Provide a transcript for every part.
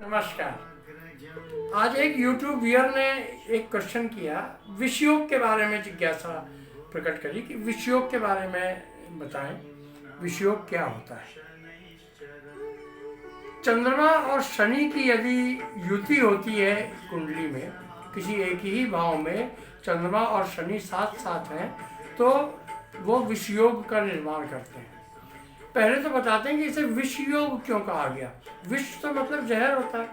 नमस्कार। आज एक यूट्यूब व्यूअर ने एक क्वेश्चन किया, विषयोग के बारे में जिज्ञासा प्रकट करी कि विषयोग के बारे में बताएं, विषयोग क्या होता है। चंद्रमा और शनि की यदि युति होती है कुंडली में, किसी एक ही भाव में चंद्रमा और शनि साथ साथ हैं, तो वो विषयोग का निर्माण करते हैं। पहले तो बताते हैं कि इसे विष योग क्यों कहा गया। विष तो मतलब जहर होता है,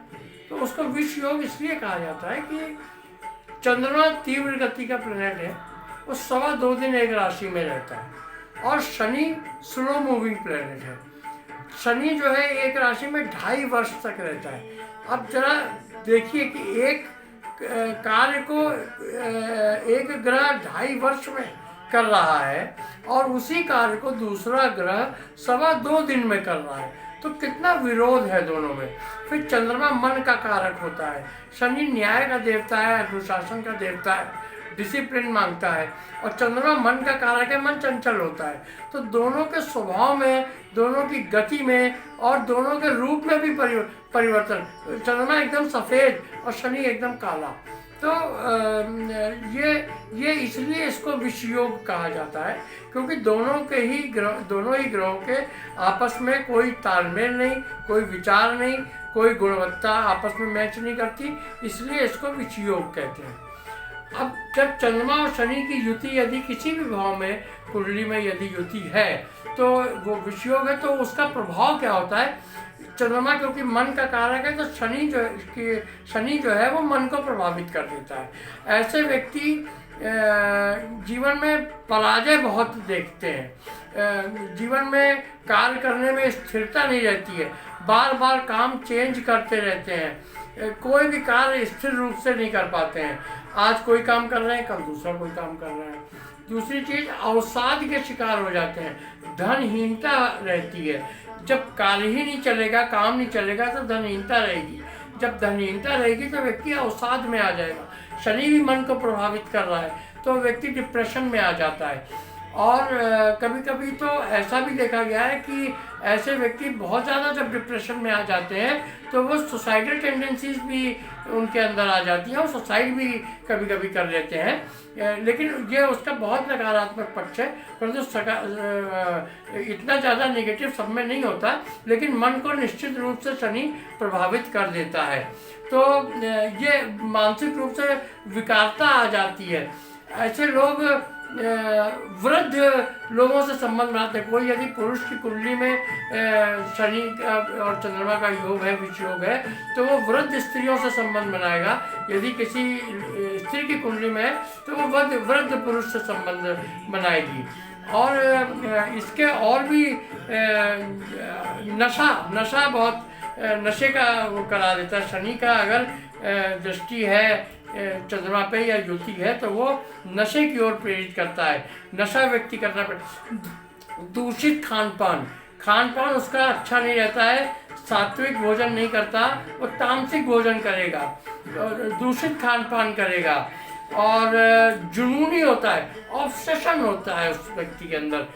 तो उसको विष योग इसलिए कहा जाता है कि चंद्रमा तीव्र गति का प्लैनेट है, वो 2.25 दिन एक राशि में रहता है, और शनि स्लो मूविंग प्लैनेट है। शनि जो है एक राशि में 2.5 वर्ष तक रहता है। अब जरा देखिए कि एक कार्य को एक ग्रह 2.5 वर्ष में कर रहा है और उसी कार्य को दूसरा ग्रह 2.25 दिन में कर रहा है, तो कितना विरोध है दोनों में। फिर चंद्रमा मन का कारक होता है, शनि न्याय का देवता है, अनुशासन का देवता है, डिसिप्लिन मांगता है, और चंद्रमा मन का कारक है, मन चंचल होता है। तो दोनों के स्वभाव में, दोनों की गति में और दोनों के रूप में भी परिवर्तन। चंद्रमा एकदम सफ़ेद और शनि एकदम काला। तो ये इसलिए इसको विषयोग कहा जाता है, क्योंकि दोनों ही ग्रहों के आपस में कोई तालमेल नहीं, कोई विचार नहीं, कोई गुणवत्ता आपस में मैच नहीं करती, इसलिए इसको विषयोग कहते हैं। अब जब चंद्रमा और शनि की युति यदि किसी भी भाव में कुंडली में यदि युति है, तो वो विषयोग है। तो उसका प्रभाव क्या होता है। चंद्रमा क्योंकि मन का कारक है, तो शनि जो है वो मन को प्रभावित कर देता है। ऐसे व्यक्ति जीवन में पराजय बहुत देखते हैं, जीवन में कार्य करने में स्थिरता नहीं रहती है, बार बार काम चेंज करते रहते हैं, कोई भी कार्य स्थिर रूप से नहीं कर पाते हैं। आज कोई काम कर रहे हैं, कल दूसरा कोई काम कर रहे हैं। दूसरी चीज़, अवसाद के शिकार हो जाते हैं, धनहीनता रहती है। जब कार्य ही नहीं चलेगा, काम नहीं चलेगा, तो धनहीनता रहेगी। जब धनहीनता रहेगी तो व्यक्ति अवसाद में आ जाएगा। शनि भी मन को प्रभावित कर रहा है, तो व्यक्ति डिप्रेशन में आ जाता है। और कभी कभी तो ऐसा भी देखा गया है कि ऐसे व्यक्ति बहुत ज़्यादा जब डिप्रेशन में आ जाते हैं, तो वो सुसाइडल टेंडेंसीज भी उनके अंदर आ जाती हैं और सुसाइड भी कभी कभी कर लेते हैं। लेकिन ये उसका बहुत नकारात्मक पक्ष है, परंतु इतना ज़्यादा नेगेटिव सब में नहीं होता, लेकिन मन को निश्चित रूप से शनि प्रभावित कर देता है। तो ये मानसिक रूप से विकारता आ जाती है। ऐसे लोग वृद्ध लोगों से संबंध बनाते हैं। कोई यदि पुरुष की कुंडली में शनि और चंद्रमा का योग है, विषयोग है, तो वो वृद्ध स्त्रियों से संबंध बनाएगा। यदि किसी स्त्री की कुंडली में है, तो वो वृद्ध पुरुष से संबंध बनाएगी। और इसके और भी नशा बहुत नशे का वो करा देता है। शनि का अगर दृष्टि है चंद्रमा पे या युति है, तो वो नशे की ओर प्रेरित करता है, नशा व्यक्ति करना पड़ता। दूषित खान पान उसका अच्छा नहीं रहता है, सात्विक भोजन नहीं करता, वो तामसिक भोजन करेगा, दूषित खान पान करेगा, और जुनूनी होता है, ऑब्सेशन होता है उस व्यक्ति के अंदर,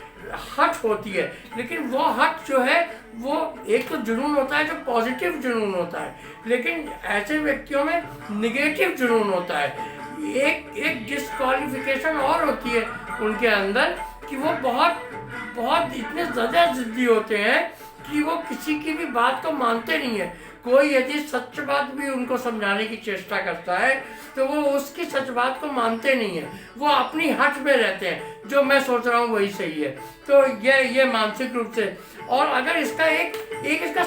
हट होती है। लेकिन वो हट जो है, वो एक तो जुनून होता है जो पॉजिटिव जुनून होता है, लेकिन ऐसे व्यक्तियों में निगेटिव जुनून होता है। एक डिस्क्वालिफिकेशन और होती है उनके अंदर कि वो बहुत इतने ज़्यादा जिद्दी होते हैं कि वो किसी की भी बात को मानते नहीं है। कोई यदि सच बात भी उनको समझाने की चेष्टा करता है, तो वो उसकी सच बात को मानते नहीं है, वो अपनी हट में रहते हैं, जो मैं सोच रहा हूँ वही सही है। तो ये मानसिक रूप से। और अगर इसका एक इसका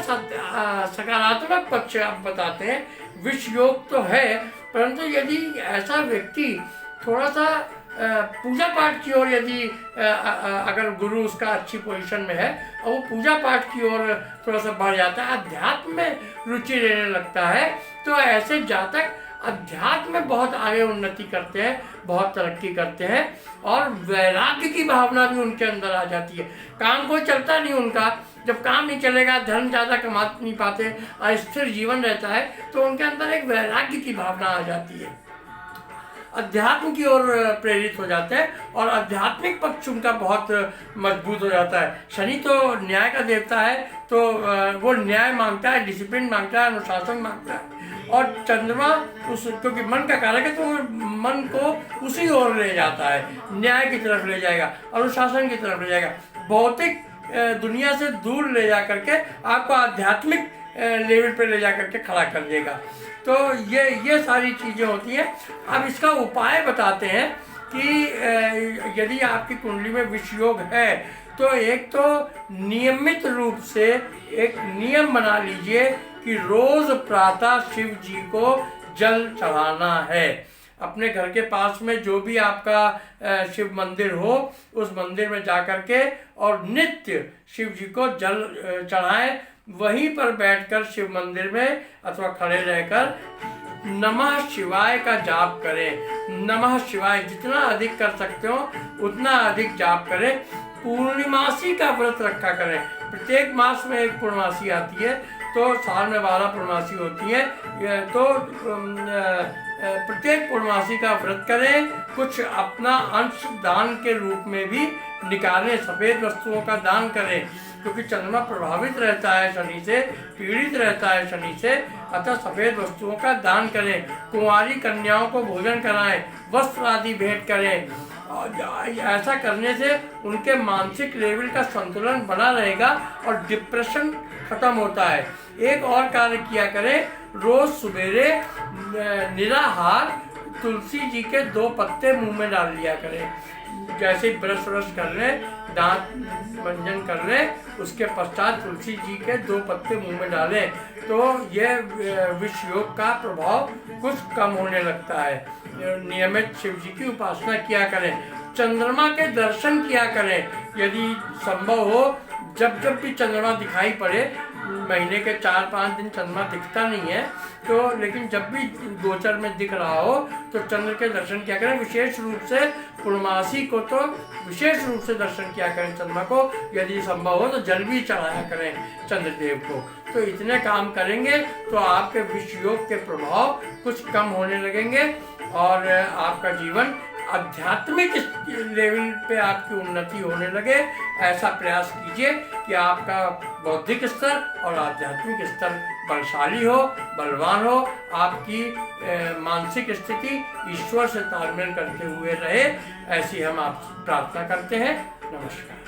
सकारात्मक पक्ष आप बताते हैं, विष योग तो है, परंतु यदि ऐसा व्यक्ति थोड़ा सा पूजा पाठ की ओर, यदि अगर गुरु उसका अच्छी पोजीशन में है और वो पूजा पाठ की ओर थोड़ा सा बढ़ जाता है, अध्यात्म में रुचि लेने लगता है, तो ऐसे जातक अध्यात्म में बहुत आगे उन्नति करते हैं, बहुत तरक्की करते हैं, और वैराग्य की भावना भी उनके अंदर आ जाती है। काम कोई चलता नहीं उनका, जब काम नहीं चलेगा, धन ज़्यादा कमा नहीं पाते, अस्थिर जीवन रहता है, तो उनके अंदर एक वैराग्य की भावना आ जाती है। अध्यात्म की ओर प्रेरित हो जाते हैं और आध्यात्मिक पक्ष उनका बहुत मजबूत हो जाता है। शनि तो न्याय का देवता है, तो वो न्याय मांगता है, डिसिप्लिन मांगता है, अनुशासन मांगता है। और चंद्रमा क्योंकि मन का कारक है, तो मन को उसी ओर ले जाता है, न्याय की तरफ ले जाएगा, अनुशासन की तरफ ले जाएगा, भौतिक दुनिया से दूर ले जा करके आपको आध्यात्मिक लेवल पे ले जा करके खड़ा कर देगा। तो ये सारी चीज़ें होती हैं। अब इसका उपाय बताते हैं कि यदि आपकी कुंडली में विष योग है तो एक तो नियमित रूप से एक नियम बना लीजिए कि रोज प्रातः शिव जी को जल चढ़ाना है। अपने घर के पास में जो भी आपका शिव मंदिर हो उस मंदिर में जा कर के और नित्य शिव जी को जल चढ़ाएं। वहीं पर बैठकर शिव मंदिर में अथवा खड़े रहकर नमः शिवाय का जाप करें। नमः शिवाय जितना अधिक कर सकते हो उतना अधिक जाप करें। पूर्णिमासी का व्रत रखा करें। प्रत्येक मास में एक पूर्णमासी आती है, तो साल में 12 पूर्णमासी होती है। तो प्रत्येक पूर्णमासी का व्रत करें। कुछ अपना अंश दान के रूप में भी निकालें। सफ़ेद वस्तुओं का दान करें, क्योंकि चंद्रमा प्रभावित रहता है शनि से, पीड़ित रहता है शनि से। अतः सफ़ेद वस्तुओं का दान करें। कुंवारी कन्याओं को भोजन कराएं, वस्त्र आदि भेंट करें। ऐसा करने से उनके मानसिक लेवल का संतुलन बना रहेगा और डिप्रेशन खत्म होता है। एक और कार्य किया करें, रोज सवेरे निराहार तुलसी जी के 2 पत्ते मुंह में डाल लिया करें। जैसे ब्रश व्रश कर लें, दांत मंजन कर लें, उसके पश्चात तुलसी जी के 2 पत्ते मुंह में डालें, तो ये विष योग का प्रभाव कुछ कम होने लगता है। नियमित शिव जी की उपासना किया करें। चंद्रमा के दर्शन किया करें यदि संभव हो। जब भी चंद्रमा दिखाई पड़े, महीने के 4-5 दिन चंद्रमा दिखता नहीं है, तो लेकिन जब भी गोचर में दिख रहा हो तो चंद्र के दर्शन किया करें। विशेष रूप से पूर्णमासी को तो विशेष रूप से दर्शन किया करें चंद्रमा को। यदि संभव हो तो जल भी चढ़ाया करें चंद्रदेव को। तो इतने काम करेंगे तो आपके विष योग के प्रभाव कुछ कम होने लगेंगे और आपका जीवन आध्यात्मिक लेवल पे आपकी उन्नति होने लगे। ऐसा प्रयास कीजिए कि आपका बौद्धिक स्तर और आध्यात्मिक स्तर बलशाली हो, बलवान हो। आपकी मानसिक स्थिति ईश्वर से तालमेल करते हुए रहे, ऐसी हम आप प्रार्थना करते हैं। नमस्कार।